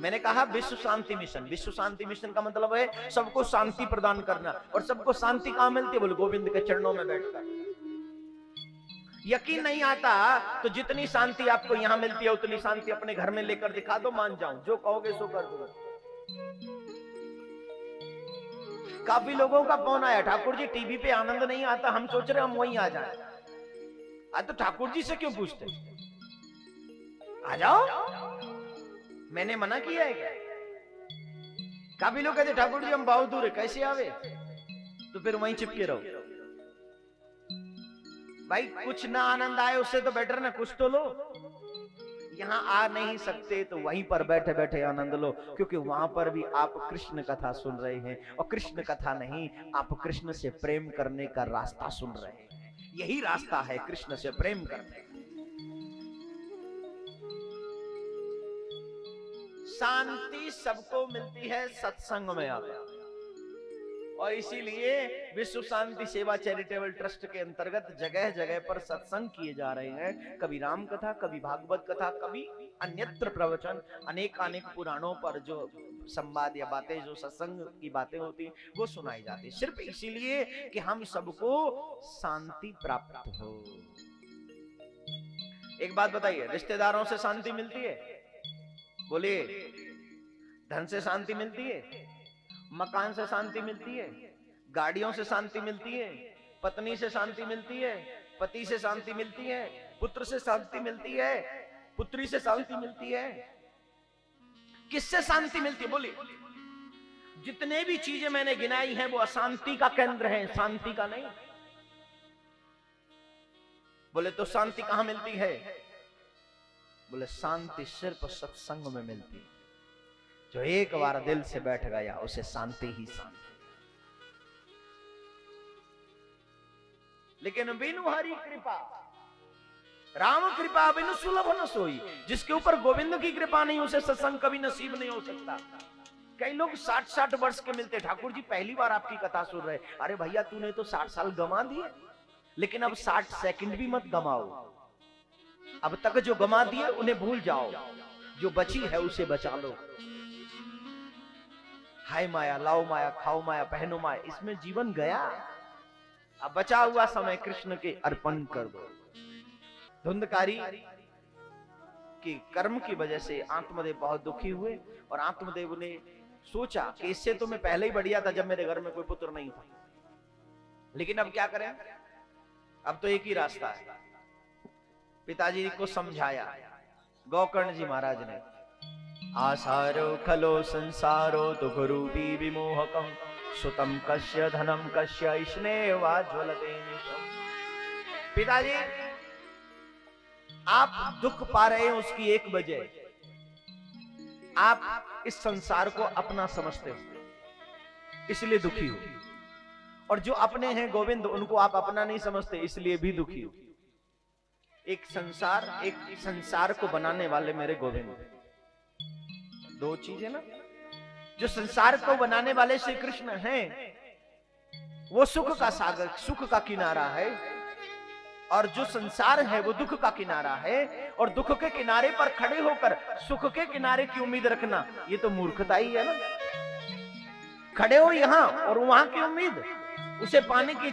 मैंने कहा विश्व शांति मिशन। विश्व शांति मिशन का मतलब है सबको शांति प्रदान करना। और सबको शांति कहां मिलती है? बोले गोविंद के चरणों में बैठकर। यकीन नहीं आता तो जितनी शांति आपको यहां मिलती है उतनी शांति अपने घर में लेकर दिखा दो, मान जाऊं। जो कहोगे सो कर दो। काफी लोगों का फोन आया, ठाकुर जी टीवी पे आनंद नहीं आता, हम सोच रहे हम वहीं आ जाएं। तो ठाकुर जी से क्यों पूछते? आ जाओ, मैंने मना किया है क्या? काफी लोग कहते ठाकुर जी हम बहुत दूर है, कैसे आवे? तो फिर वहीं चिपके रहो। भाई कुछ ना आनंद आए उससे तो बेटर ना कुछ तो लो। यहां आ नहीं सकते तो वहीं पर बैठे बैठे आनंद लो, क्योंकि वहां पर भी आप कृष्ण कथा सुन रहे हैं। और कृष्ण कथा नहीं, आप कृष्ण से प्रेम करने का रास्ता सुन रहे हैं। यही रास्ता है कृष्ण से प्रेम करने का। शांति सबको मिलती है सत्संग में आकर। और इसीलिए विश्व शांति सेवा चैरिटेबल ट्रस्ट के अंतर्गत जगह जगह पर सत्संग किए जा रहे हैं। कभी राम कथा, कभी भागवत कथा, कभी अन्यत्र प्रवचन। अनेक पुराणों पर जो संवाद या बातें, जो सत्संग की बातें होती वो सुनाई जाती, सिर्फ इसीलिए कि हम सबको शांति प्राप्त हो। एक बात बताइए, रिश्तेदारों से शांति मिलती है? बोलिए। धन से शांति मिलती है? मकान से शांति मिलती है? गाड़ियों से शांति मिलती है? पत्नी से शांति मिलती है? पति से शांति मिलती है? पुत्र से शांति मिलती है? पुत्री से शांति मिलती है? किससे शांति मिलती है? बोलिए। जितने भी चीजें मैंने गिनाई हैं वो अशांति का केंद्र है, शांति का नहीं। बोले तो शांति कहां मिलती है? बोले शांति सिर्फ सत्संग में मिलती है। जो एक बार दिल से बैठ गया उसे शांति ही शांति। लेकिन बिनु हरि कृपा, राम कृपा बिनु सुलभ न सोई। जिसके ऊपर गोविंद की कृपा नहीं उसे सत्संग कभी नसीब नहीं हो सकता। कई लोग 60-60 वर्ष के मिलते, ठाकुर जी पहली बार आपकी कथा सुन रहे। अरे भैया तूने तो 60 साल गंवा दिए, लेकिन अब 60 सेकंड भी मत गंवाओ। अब तक जो गंवा दिए उन्हें भूल जाओ, जो बची है उसे बचा लो। हाय माया, लाओ माया, खाओ माया, पहनो माया, इसमें जीवन गया। अब बचा हुआ समय कृष्ण के अर्पण कर दो। धुंधकारी के कर्म की वजह से आत्मदेव बहुत दुखी हुए और आत्मदेव ने सोचा कि इससे तो मैं पहले ही बढ़िया था जब मेरे घर में कोई पुत्र नहीं था। लेकिन अब क्या करें? अब तो एक ही रास्ता है। पिताजी को समझाया गोकर्ण जी महाराज ने, आसारो खलो संसारो दुख रूपी विमोहकम सुतम कस्य धनम कस्य स्नेहवा ज्वलते निशम। पिताजी आप दुख पा रहे हैं उसकी एक वजह, आप इस संसार को अपना समझते हो इसलिए दुखी हो, और जो अपने हैं गोविंद उनको आप अपना नहीं समझते इसलिए भी दुखी हो। एक संसार को बनाने वाले मेरे गोविंद, दो चीजें ना। जो संसार को बनाने वाले श्री कृष्ण हैं वो सुख का सागर, सुख का किनारा है, और जो संसार है वो दुख का किनारा है। और दुख के किनारे पर खड़े होकर सुख के किनारे की उम्मीद रखना ये तो मूर्खता ही है ना। खड़े हो यहां और वहां की उम्मीद, उसे पाने की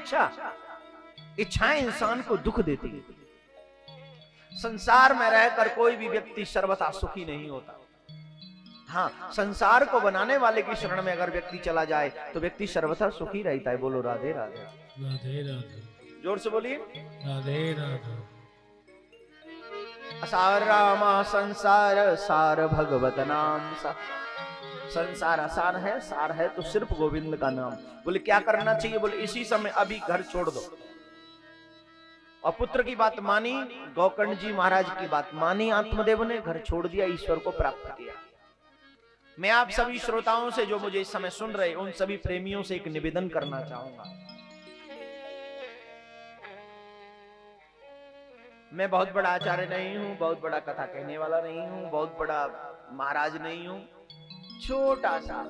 इच्छाएं इंसान को दुख देती है। संसार में रहकर कोई भी व्यक्ति सर्वथा सुखी नहीं होता। हाँ, संसार को बनाने वाले की शरण में अगर व्यक्ति चला जाए तो व्यक्ति सर्वथा सुखी रहता है। बोलो राधे राधे। राधे राधे। जोर से बोलिए राधे राधे। असार रामा संसार सार भगवत नाम सा। संसार आसार है, सार है तो सिर्फ गोविंद का नाम। बोले क्या करना चाहिए? बोले इसी समय अभी घर छोड़ दो। और पुत्र की बात मानी, गोकर्ण जी महाराज की बात मानी, आत्मदेव ने घर छोड़ दिया, ईश्वर को प्राप्त किया। मैं आप सभी श्रोताओं से जो मुझे इस समय सुन रहे उन सभी प्रेमियों से एक निवेदन करना चाहूंगा। मैं बहुत बड़ा आचार्य नहीं हूं, बहुत बड़ा कथा कहने वाला नहीं हूं, बहुत बड़ा महाराज नहीं हूं, छोटा सा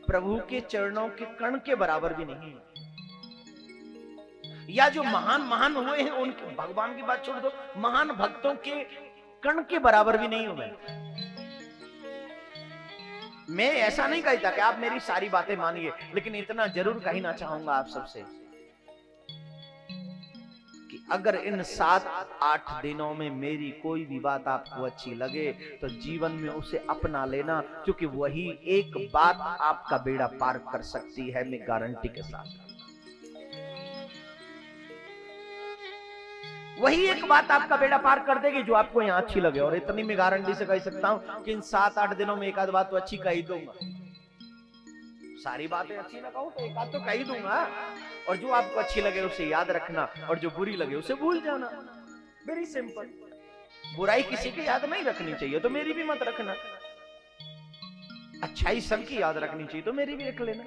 प्रभु के चरणों के कण के बराबर भी नहीं। या जो महान हुए हैं उनके, भगवान की बात छोड़ दो, महान भक्तों के कण के बराबर भी नहीं हूं मैं ऐसा नहीं कहता कि आप मेरी सारी बातें मानिए, लेकिन इतना जरूर कहना चाहूंगा आप सबसे कि अगर इन 7-8 दिनों में मेरी कोई भी बात आपको अच्छी लगे तो जीवन में उसे अपना लेना, क्योंकि वही एक बात आपका बेड़ा पार कर सकती है, मैं गारंटी के साथ। वही एक बात आपका बेड़ा पार कर देगी जो आपको यहाँ अच्छी लगे। और इतनी मैं गारंटी से कह सकता हूं कि इन 7-8 दिनों में एक आध बात तो अच्छी कह ही दूंगा। सारी बातें अच्छी ना कहूं तो एक आध तो कह ही दूंगा। और जो आपको अच्छी लगे उसे याद रखना, और जो बुरी लगे उसे भूल जाना। Very simple. बुराई किसी की याद नहीं रखनी चाहिए तो मेरी भी मत रखना, अच्छाई सबकी याद रखनी चाहिए तो मेरी भी रख लेना।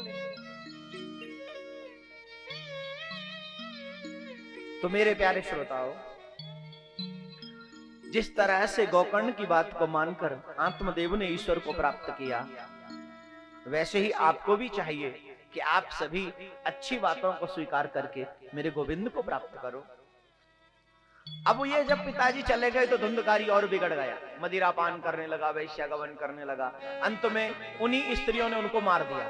तो मेरे प्यारे श्रोताओं, जिस तरह से गोकर्ण की बात को मानकर आत्मदेव ने ईश्वर को प्राप्त किया, वैसे ही आपको भी चाहिए कि आप सभी अच्छी बातों को स्वीकार करके मेरे गोविंद को प्राप्त करो। अब ये जब पिताजी चले गए तो धुंधकारी और बिगड़ गया, मदिरा पान करने लगा, वैश्यागमन करने लगा। अंत में उन्हीं स्त्रियों ने उनको मार दिया।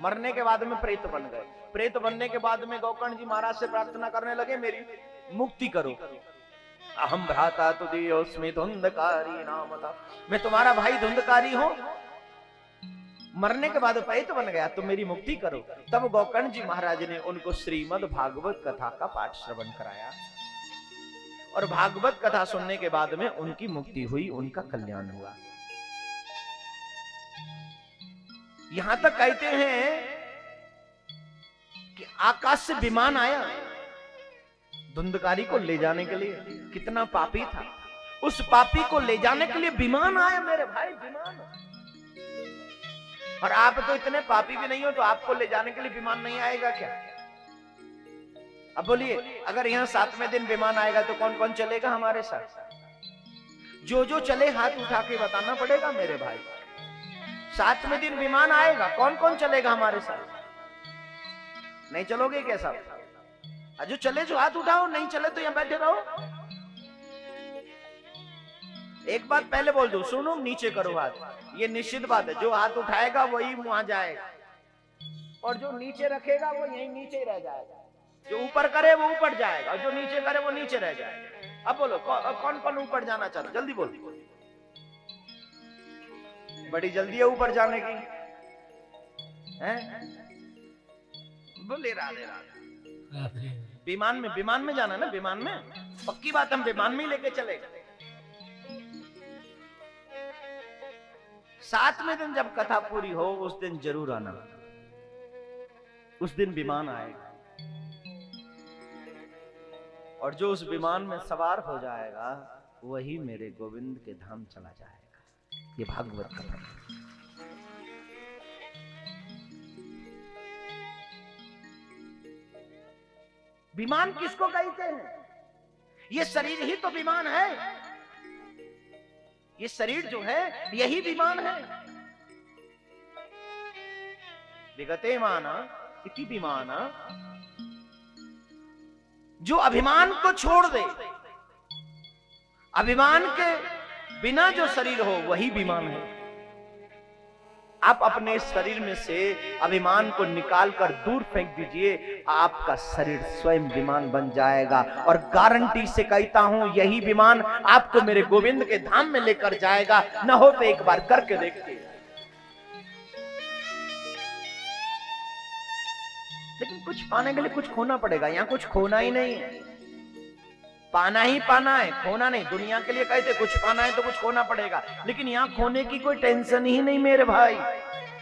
मरने के बाद में प्रेत बन गए। प्रेत बनने के बाद में गोकर्ण जी महाराज से प्रार्थना करने लगे, मेरी मुक्ति करो। अहम भ्राता तुदीयोस्मि धुंधकारी नामता, मैं तुम्हारा भाई धुंधकारी हूं। मरने के बाद प्रेत बन गया तो मेरी मुक्ति करो। तब गोकर्ण जी महाराज ने उनको श्रीमद् भागवत कथा का पाठ श्रवण कराया, और भागवत कथा सुनने के बाद में उनकी मुक्ति हुई, उनका कल्याण हुआ। यहां तक कहते हैं कि आकाश से विमान आया धुंधकारी को ले जाने के लिए। कितना पापी था, उस पापी को ले जाने के लिए विमान आया मेरे भाई, विमान। और आप तो इतने पापी भी नहीं हो तो आपको ले जाने के लिए विमान नहीं आएगा क्या? अब बोलिए, अगर यहां 7वें दिन विमान आएगा तो कौन कौन चलेगा हमारे साथ? जो जो चले हाथ उठा के बताना पड़ेगा मेरे भाई। 7वें दिन विमान आएगा, कौन कौन चलेगा हमारे साथ? नहीं चलोगे क्या साहब? जो चले जो हाथ उठाओ, नहीं चले तो यहां बैठे रहो। एक बात पहले बोल दो, सुनो, नीचे करो हाथ। ये निश्चित बात है, जो हाथ उठाएगा वही वहां जाएगा, और जो नीचे रखेगा वो यहीं नीचे ही रह जाएगा। जो ऊपर करे वो ऊपर जाएगा, और जो नीचे करे वो नीचे रह जाएगा। अब बोलो कौन कौन ऊपर जाना चाहता? जल्दी बोलो। बड़ी जल्दी है ऊपर जाने की, हैं? बोले राधे राधे। विमान में जाना ना, विमान में पक्की बात, हम विमान में ही लेके चले। 7वें दिन जब कथा पूरी हो उस दिन जरूर आना, उस दिन विमान आएगा, और जो उस विमान में सवार हो जाएगा वही मेरे गोविंद के धाम चला जाएगा। ये भागवत कथा है। विमान किसको कहते हैं? ये शरीर ही तो विमान है। ये शरीर जो है यही विमान है। विगते माना इति विमाना, जो अभिमान को छोड़ दे, अभिमान के बिना जो शरीर हो वही विमान है। आप अपने शरीर में से अभिमान को निकालकर दूर फेंक दीजिए, आपका शरीर स्वयं विमान बन जाएगा। और गारंटी से कहता हूं, यही विमान आपको मेरे गोविंद के धाम में लेकर जाएगा। न हो तो एक बार करके देखिए। लेकिन कुछ पाने के लिए कुछ खोना पड़ेगा। यहाँ कुछ खोना ही नहीं है, पाना ही पाना है, खोना नहीं। दुनिया के लिए कहते कुछ पाना है तो कुछ खोना पड़ेगा, लेकिन यहाँ खोने की कोई टेंशन ही नहीं मेरे भाई।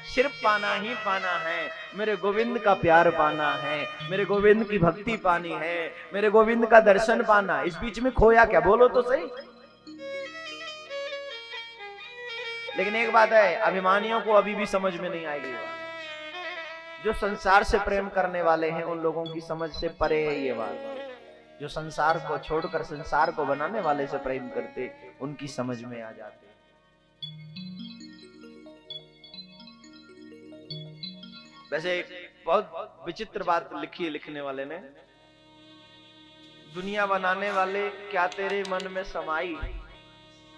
सिर्फ पाना ही पाना है, मेरे गोविंद का प्यार पाना है, मेरे गोविंद की भक्ति पानी है, मेरे गोविंद का दर्शन पाना। इस बीच में खोया क्या? बोलो तो सही। लेकिन एक बात है, अभिमानियों को अभी भी समझ में नहीं आएगी। जो संसार से प्रेम करने वाले हैं उन लोगों की समझ से परे है ये बात। जो संसार को छोड़कर संसार को बनाने वाले से प्रेम करते, उनकी समझ में आ जाते। वैसे बहुत विचित्र बात लिखी है लिखने वाले ने। दुनिया बनाने वाले क्या तेरे मन में समाई,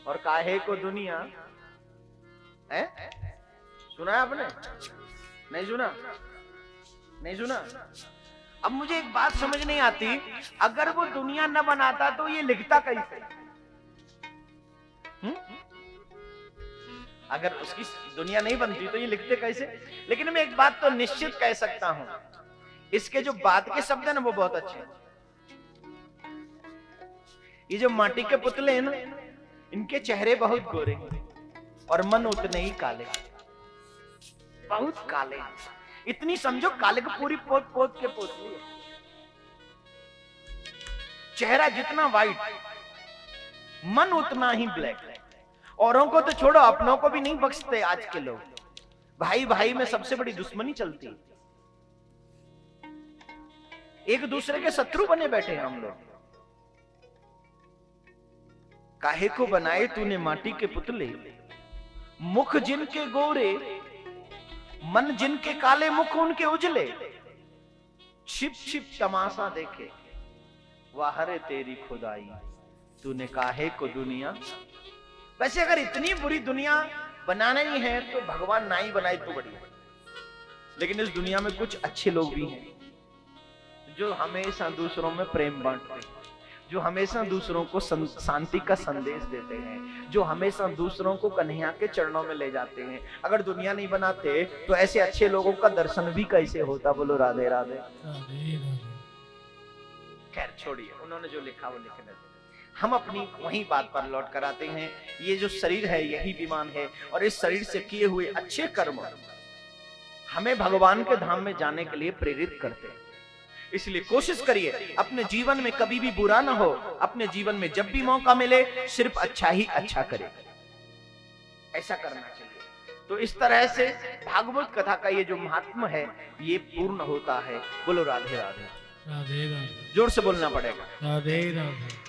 और काहे को दुनिया है। सुना है आपने? नहीं सुना? नहीं सुना? अब मुझे एक बात समझ नहीं आती, अगर वो दुनिया न बनाता तो ये लिखता कैसे? अगर उसकी दुनिया नहीं बनती तो ये लिखते कैसे? लेकिन मैं एक बात तो निश्चित कह सकता हूं, इसके जो बाद के शब्द है ना वो बहुत अच्छे हैं। ये जो माटी के पुतले हैं ना, इनके चेहरे बहुत गोरे और मन उतने ही काले, बहुत काले। इतनी समझो काले को पूरी पोत पोत के पोतली है। चेहरा जितना वाइट, मन उतना ही ब्लैक। औरों को तो छोड़ो, अपनों को भी नहीं बख्शते आज के लोग। भाई भाई में सबसे बड़ी दुश्मनी चलती है, एक दूसरे के शत्रु बने बैठे हैं हम लोग। काहे को बनाए तूने माटी के पुतले, मुख जिनके गोरे, मन जिनके काले, मुख उनके उजले। छिप छिप तमाशा देखे, वाह रे तेरी खुदाई, तूने काहे को दुनिया। वैसे अगर इतनी बुरी दुनिया बनाना ही है तो भगवान ना ही बनाए तो बढ़िया। लेकिन इस दुनिया में कुछ अच्छे लोग भी हैं जो हमेशा दूसरों में प्रेम बांटते हैं, जो हमेशा दूसरों को शांति का संदेश देते हैं, जो हमेशा दूसरों को कन्हैया के चरणों में ले जाते हैं। अगर दुनिया नहीं बनाते तो ऐसे अच्छे लोगों का दर्शन भी कैसे होता? बोलो राधे राधे। राधे राधे। खैर छोड़िए, उन्होंने जो लिखा वो लिखने दो। हम अपनी वही बात पर लौट कर आते हैं। ये जो शरीर है यही विमान है, और इस शरीर से किए हुए अच्छे कर्म हमें भगवान के धाम में जाने के लिए प्रेरित करते हैं। इसलिए कोशिश करिए अपने जीवन में कभी भी बुरा ना हो, अपने जीवन में जब भी मौका मिले सिर्फ अच्छा ही अच्छा करें, ऐसा करना चाहिए। तो इस तरह से भागवत कथा का ये जो महात्म है ये पूर्ण होता है। बोलो राधे राधे। राधे राधे। जोर से बोलना पड़ेगा। राधे राधे।